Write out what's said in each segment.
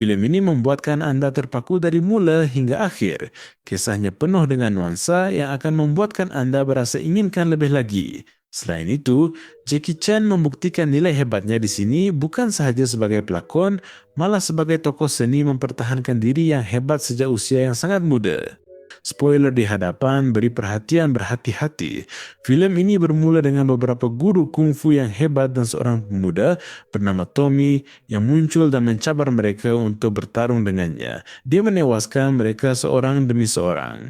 Film ini membuatkan Anda terpaku dari mula hingga akhir. Kisahnya penuh dengan nuansa yang akan membuatkan Anda berasa inginkan lebih lagi. Selain itu, Jackie Chan membuktikan nilai hebatnya di sini bukan sahaja sebagai pelakon, malah sebagai tokoh seni mempertahankan diri yang hebat sejak usia yang sangat muda. Spoiler di hadapan, beri perhatian berhati-hati. Film ini bermula dengan beberapa guru kungfu yang hebat dan seorang pemuda bernama Tommy yang muncul dan mencabar mereka untuk bertarung dengannya. Dia menewaskan mereka seorang demi seorang.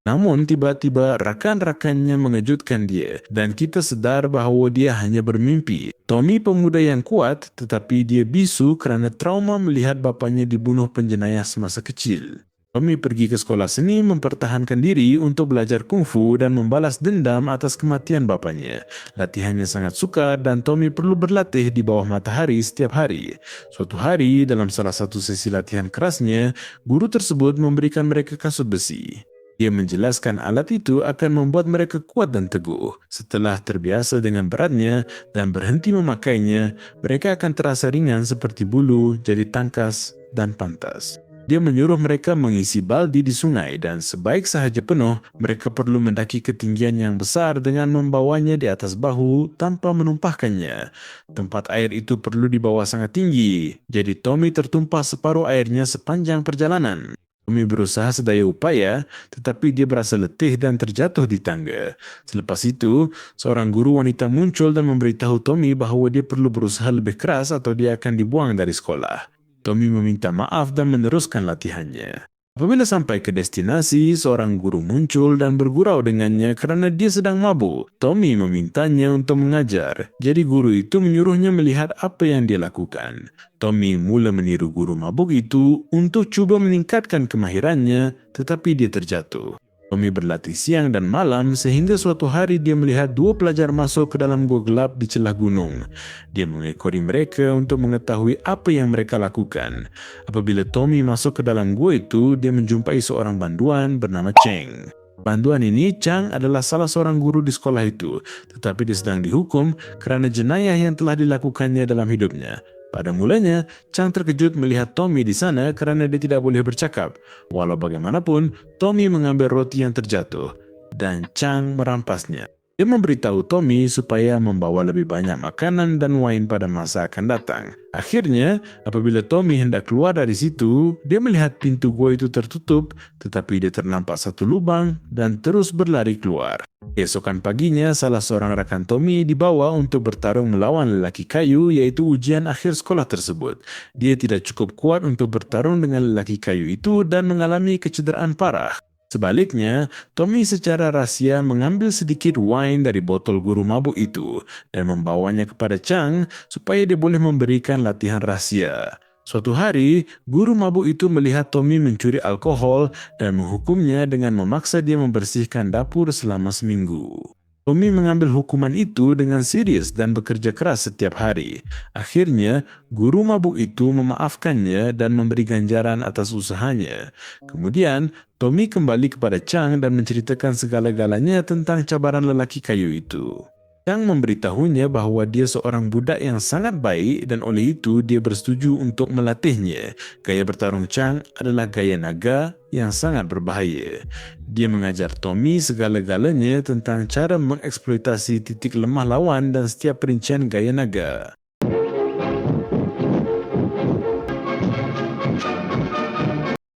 Namun tiba-tiba rakan-rakannya mengejutkan dia dan kita sedar bahawa dia hanya bermimpi. Tommy pemuda yang kuat tetapi dia bisu kerana trauma melihat bapanya dibunuh penjenayah semasa kecil. Tommy pergi ke sekolah seni mempertahankan diri untuk belajar kungfu dan membalas dendam atas kematian bapanya. Latihannya sangat sukar dan Tommy perlu berlatih di bawah matahari setiap hari. Suatu hari dalam salah satu sesi latihan kerasnya, guru tersebut memberikan mereka kasut besi. Dia menjelaskan alat itu akan membuat mereka kuat dan teguh. Setelah terbiasa dengan beratnya dan berhenti memakainya, mereka akan terasa ringan seperti bulu, jadi tangkas, dan pantas. Dia menyuruh mereka mengisi baldi di sungai dan sebaik sahaja penuh, mereka perlu mendaki ketinggian yang besar dengan membawanya di atas bahu tanpa menumpahkannya. Tempat air itu perlu dibawa sangat tinggi, jadi Tommy tertumpah separuh airnya sepanjang perjalanan. Tommy berusaha sedaya upaya, tetapi dia berasa letih dan terjatuh di tangga. Selepas itu, seorang guru wanita muncul dan memberitahu Tommy bahawa dia perlu berusaha lebih keras atau dia akan dibuang dari sekolah. Tommy meminta maaf dan meneruskan latihannya. Apabila sampai ke destinasi, seorang guru muncul dan bergurau dengannya kerana dia sedang mabuk. Tommy memintanya untuk mengajar, jadi guru itu menyuruhnya melihat apa yang dia lakukan. Tommy mula meniru guru mabuk itu untuk cuba meningkatkan kemahirannya, tetapi dia terjatuh. Tommy berlatih siang dan malam sehingga suatu hari dia melihat dua pelajar masuk ke dalam gua gelap di celah gunung. Dia mengekori mereka untuk mengetahui apa yang mereka lakukan. Apabila Tommy masuk ke dalam gua itu, dia menjumpai seorang banduan bernama Cheng. Banduan ini, Chang adalah salah seorang guru di sekolah itu, tetapi dia sedang dihukum kerana jenayah yang telah dilakukannya dalam hidupnya. Pada mulanya, Chang terkejut melihat Tommy di sana kerana dia tidak boleh bercakap. Walau bagaimanapun, Tommy mengambil roti yang terjatuh dan Chang merampasnya. Dia memberitahu Tommy supaya membawa lebih banyak makanan dan wain pada masa akan datang. Akhirnya, apabila Tommy hendak keluar dari situ, dia melihat pintu gua itu tertutup, tetapi dia ternampak satu lubang dan terus berlari keluar. Keesokan paginya, salah seorang rakan Tommy dibawa untuk bertarung melawan lelaki kayu, iaitu ujian akhir sekolah tersebut. Dia tidak cukup kuat untuk bertarung dengan lelaki kayu itu dan mengalami kecederaan parah. Sebaliknya, Tommy secara rahsia mengambil sedikit wain dari botol guru mabuk itu dan membawanya kepada Chang supaya dia boleh memberikan latihan rahsia. Suatu hari, guru mabuk itu melihat Tommy mencuri alkohol dan menghukumnya dengan memaksa dia membersihkan dapur selama seminggu. Tommy mengambil hukuman itu dengan serius dan bekerja keras setiap hari. Akhirnya, guru mabuk itu memaafkannya dan memberi ganjaran atas usahanya. Kemudian, Tommy kembali kepada Chang dan menceritakan segala-galanya tentang cabaran lelaki kayu itu. Chang memberitahunya bahawa dia seorang budak yang sangat baik dan oleh itu dia bersetuju untuk melatihnya. Gaya bertarung Chang adalah gaya naga yang sangat berbahaya. Dia mengajar Tommy segala-galanya tentang cara mengeksploitasi titik lemah lawan dan setiap perincian gaya naga.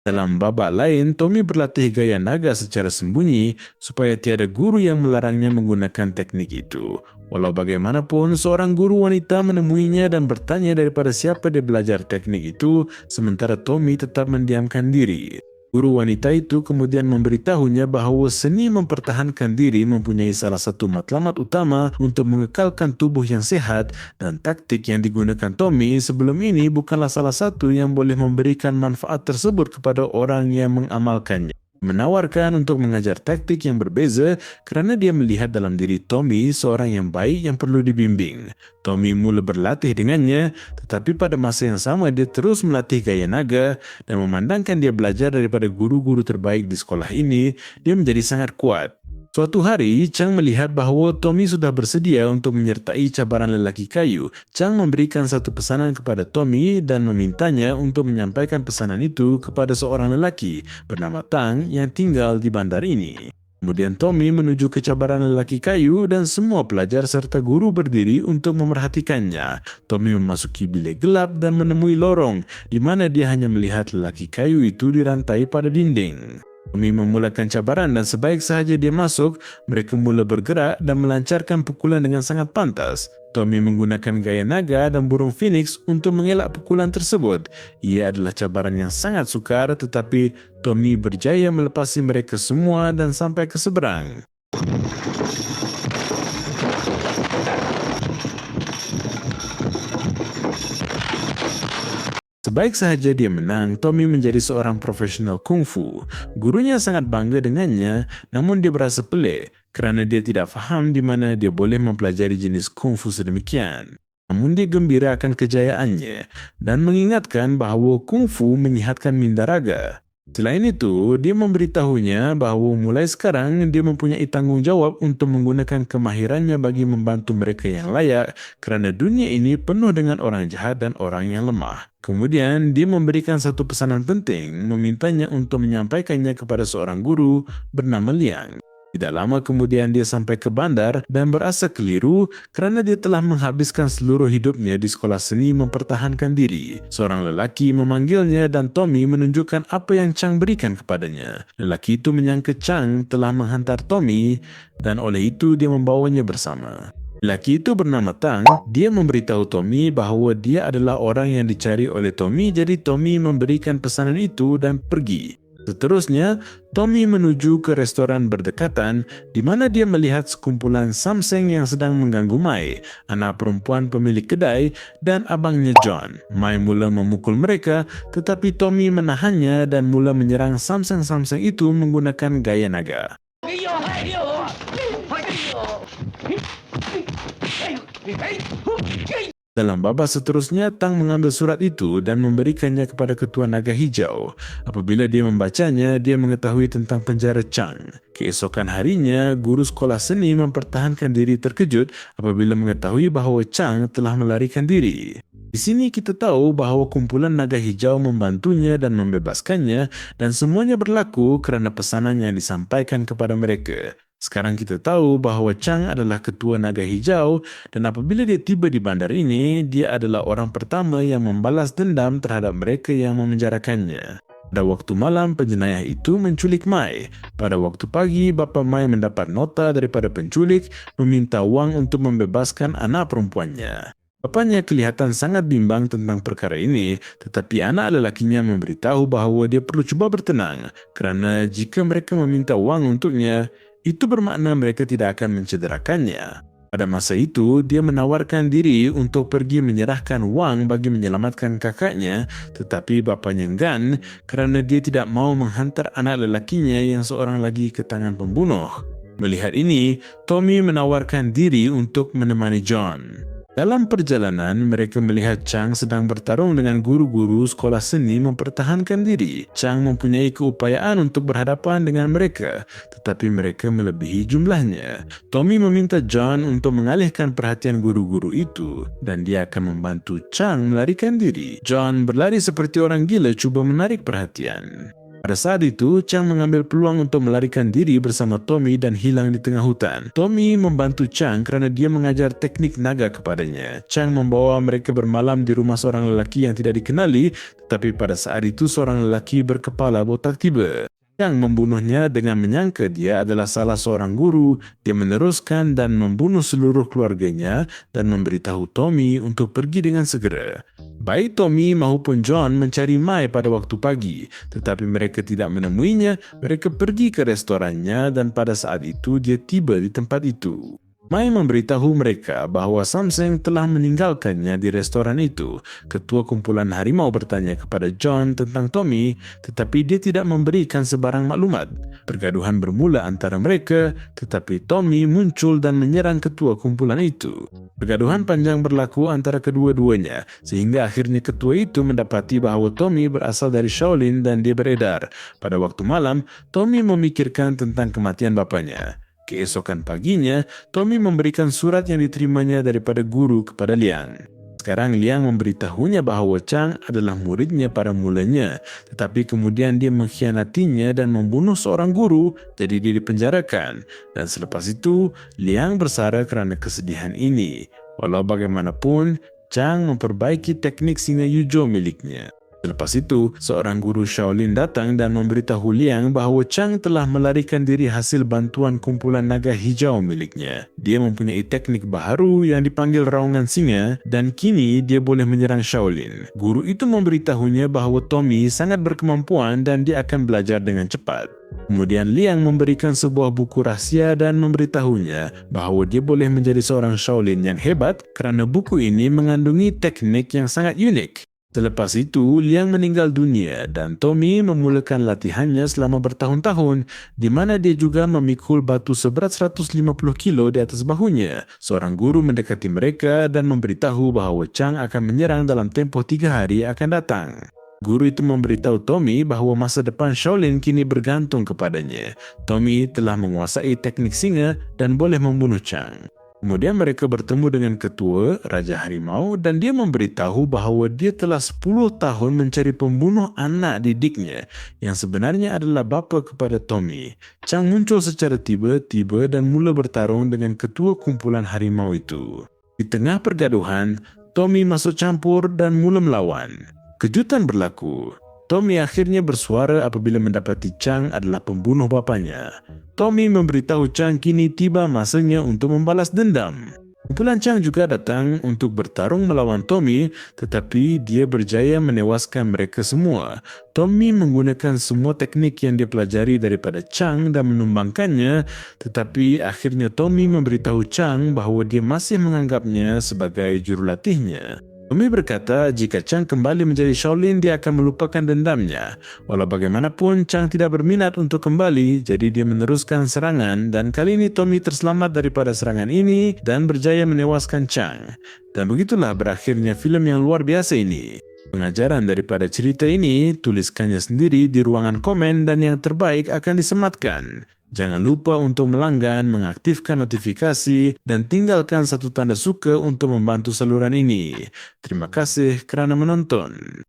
Dalam babak lain, Tommy berlatih gaya naga secara sembunyi supaya tiada guru yang melarangnya menggunakan teknik itu. Walau bagaimanapun, seorang guru wanita menemuinya dan bertanya daripada siapa dia belajar teknik itu, sementara Tommy tetap mendiamkan diri. Guru wanita itu kemudian memberitahunya bahawa seni mempertahankan diri mempunyai salah satu matlamat utama untuk mengekalkan tubuh yang sehat dan taktik yang digunakan Tommy sebelum ini bukanlah salah satu yang boleh memberikan manfaat tersebut kepada orang yang mengamalkannya. Menawarkan untuk mengajar taktik yang berbeza kerana dia melihat dalam diri Tommy seorang yang baik yang perlu dibimbing. Tommy mula berlatih dengannya, tetapi pada masa yang sama dia terus melatih gaya naga dan memandangkan dia belajar daripada guru-guru terbaik di sekolah ini, dia menjadi sangat kuat. Suatu hari, Chang melihat bahwa Tommy sudah bersedia untuk menyertai cabaran lelaki kayu. Chang memberikan satu pesanan kepada Tommy dan memintanya untuk menyampaikan pesanan itu kepada seorang lelaki bernama Tang yang tinggal di bandar ini. Kemudian Tommy menuju ke cabaran lelaki kayu dan semua pelajar serta guru berdiri untuk memerhatikannya. Tommy memasuki bilik gelap dan menemui lorong di mana dia hanya melihat lelaki kayu itu dirantai pada dinding. Tommy memulakan cabaran dan sebaik sahaja dia masuk, mereka mula bergerak dan melancarkan pukulan dengan sangat pantas. Tommy menggunakan gaya naga dan burung phoenix untuk mengelak pukulan tersebut. Ia adalah cabaran yang sangat sukar, tetapi Tommy berjaya melepasi mereka semua dan sampai ke seberang. Sebaik sahaja dia menang, Tommy menjadi seorang profesional kungfu. Gurunya sangat bangga dengannya, namun dia berasa pelik kerana dia tidak faham di mana dia boleh mempelajari jenis kungfu sedemikian. Namun dia gembira akan kejayaannya dan mengingatkan bahawa kungfu menyihatkan minda raga. Selain itu, dia memberitahunya bahawa mulai sekarang dia mempunyai tanggungjawab untuk menggunakan kemahirannya bagi membantu mereka yang layak kerana dunia ini penuh dengan orang jahat dan orang yang lemah. Kemudian, dia memberikan satu pesanan penting, memintanya untuk menyampaikannya kepada seorang guru bernama Liang. Tidak lama kemudian dia sampai ke bandar dan berasa keliru kerana dia telah menghabiskan seluruh hidupnya di sekolah seni mempertahankan diri. Seorang lelaki memanggilnya dan Tommy menunjukkan apa yang Chang berikan kepadanya. Lelaki itu menyangka Chang telah menghantar Tommy dan oleh itu dia membawanya bersama. Lelaki itu bernama Tang. Dia memberitahu Tommy bahawa dia adalah orang yang dicari oleh Tommy, jadi Tommy memberikan pesanan itu dan pergi. Seterusnya, Tommy menuju ke restoran berdekatan di mana dia melihat sekumpulan Samseng yang sedang mengganggu Mai, anak perempuan pemilik kedai, dan abangnya John. Mai mula memukul mereka, tetapi Tommy menahannya dan mula menyerang Samseng-Samseng itu menggunakan gaya naga. Dalam babak seterusnya, Tang mengambil surat itu dan memberikannya kepada Ketua Naga Hijau. Apabila dia membacanya, dia mengetahui tentang penjara Chang. Keesokan harinya, guru sekolah seni mempertahankan diri terkejut apabila mengetahui bahawa Chang telah melarikan diri. Di sini kita tahu bahawa kumpulan Naga Hijau membantunya dan membebaskannya, dan semuanya berlaku kerana pesanan yang disampaikan kepada mereka. Sekarang kita tahu bahawa Chang adalah ketua Naga Hijau dan apabila dia tiba di bandar ini, dia adalah orang pertama yang membalas dendam terhadap mereka yang memenjarakannya. Pada waktu malam, penjenayah itu menculik Mai. Pada waktu pagi, bapa Mai mendapat nota daripada penculik meminta wang untuk membebaskan anak perempuannya. Bapanya kelihatan sangat bimbang tentang perkara ini, tetapi anak lelakinya memberitahu bahawa dia perlu cuba bertenang kerana jika mereka meminta wang untuknya, itu bermakna mereka tidak akan mencederakannya. Pada masa itu, dia menawarkan diri untuk pergi menyerahkan wang bagi menyelamatkan kakaknya, tetapi bapanya enggan kerana dia tidak mahu menghantar anak lelakinya yang seorang lagi ke tangan pembunuh. Melihat ini, Tommy menawarkan diri untuk menemani John. Dalam perjalanan, mereka melihat Chang sedang bertarung dengan guru-guru sekolah seni mempertahankan diri. Chang mempunyai keupayaan untuk berhadapan dengan mereka, tetapi mereka melebihi jumlahnya. Tommy meminta John untuk mengalihkan perhatian guru-guru itu, dan dia akan membantu Chang melarikan diri. John berlari seperti orang gila cuba menarik perhatian. Pada saat itu, Chang mengambil peluang untuk melarikan diri bersama Tommy dan hilang di tengah hutan. Tommy membantu Chang kerana dia mengajar teknik naga kepadanya. Chang membawa mereka bermalam di rumah seorang lelaki yang tidak dikenali, tetapi pada saat itu seorang lelaki berkepala botak tiba. Chang membunuhnya dengan menyangka dia adalah salah seorang guru. Dia meneruskan dan membunuh seluruh keluarganya dan memberitahu Tommy untuk pergi dengan segera. Baik Tommy maupun John mencari Mai pada waktu pagi, tetapi mereka tidak menemuinya. Mereka pergi ke restorannya dan pada saat itu dia tiba di tempat itu. Mai memberitahu mereka bahawa Samseng telah meninggalkannya di restoran itu. Ketua kumpulan harimau bertanya kepada John tentang Tommy, tetapi dia tidak memberikan sebarang maklumat. Pergaduhan bermula antara mereka, tetapi Tommy muncul dan menyerang ketua kumpulan itu. Pergaduhan panjang berlaku antara kedua-duanya, sehingga akhirnya ketua itu mendapati bahawa Tommy berasal dari Shaolin dan dia beredar. Pada waktu malam, Tommy memikirkan tentang kematian bapanya. Keesokan paginya, Tommy memberikan surat yang diterimanya daripada guru kepada Liang. Sekarang Liang memberitahunya bahawa Chang adalah muridnya pada mulanya, tetapi kemudian dia mengkhianatinya dan membunuh seorang guru, jadi dia dipenjarakan. Dan selepas itu, Liang bersara kerana kesedihan ini. Walau bagaimanapun, Chang memperbaiki teknik singa Yuzhou miliknya. Selepas itu, seorang guru Shaolin datang dan memberitahu Liang bahawa Chang telah melarikan diri hasil bantuan kumpulan naga hijau miliknya. Dia mempunyai teknik baharu yang dipanggil raungan singa dan kini dia boleh menyerang Shaolin. Guru itu memberitahunya bahawa Tommy sangat berkemampuan dan dia akan belajar dengan cepat. Kemudian Liang memberikan sebuah buku rahsia dan memberitahunya bahawa dia boleh menjadi seorang Shaolin yang hebat kerana buku ini mengandungi teknik yang sangat unik. Selepas itu, Liang meninggal dunia dan Tommy memulakan latihannya selama bertahun-tahun di mana dia juga memikul batu seberat 150 kilo di atas bahunya. Seorang guru mendekati mereka dan memberitahu bahawa Chang akan menyerang dalam tempoh 3 hari akan datang. Guru itu memberitahu Tommy bahawa masa depan Shaolin kini bergantung kepadanya. Tommy telah menguasai teknik singa dan boleh membunuh Chang. Kemudian mereka bertemu dengan ketua, Raja Harimau, dan dia memberitahu bahawa dia telah 10 tahun mencari pembunuh anak didiknya yang sebenarnya adalah bapa kepada Tommy. Chang muncul secara tiba-tiba dan mula bertarung dengan ketua kumpulan harimau itu. Di tengah pergaduhan, Tommy masuk campur dan mula melawan. Kejutan berlaku. Tommy akhirnya bersuara apabila mendapati Chang adalah pembunuh bapanya. Tommy memberitahu Chang kini tiba masanya untuk membalas dendam. Kumpulan Chang juga datang untuk bertarung melawan Tommy, tetapi dia berjaya menewaskan mereka semua. Tommy menggunakan semua teknik yang dia pelajari daripada Chang dan menumbangkannya, tetapi akhirnya Tommy memberitahu Chang bahawa dia masih menganggapnya sebagai jurulatihnya. Tommy berkata jika Chang kembali menjadi Shaolin, dia akan melupakan dendamnya. Walau bagaimanapun, Chang tidak berminat untuk kembali, jadi dia meneruskan serangan dan kali ini Tommy terselamat daripada serangan ini dan berjaya menewaskan Chang. Dan begitulah berakhirnya filem yang luar biasa ini. Pengajaran daripada cerita ini, tuliskannya sendiri di ruangan komen dan yang terbaik akan disematkan. Jangan lupa untuk melanggan, mengaktifkan notifikasi, dan tinggalkan satu tanda suka untuk membantu saluran ini. Terima kasih kerana menonton.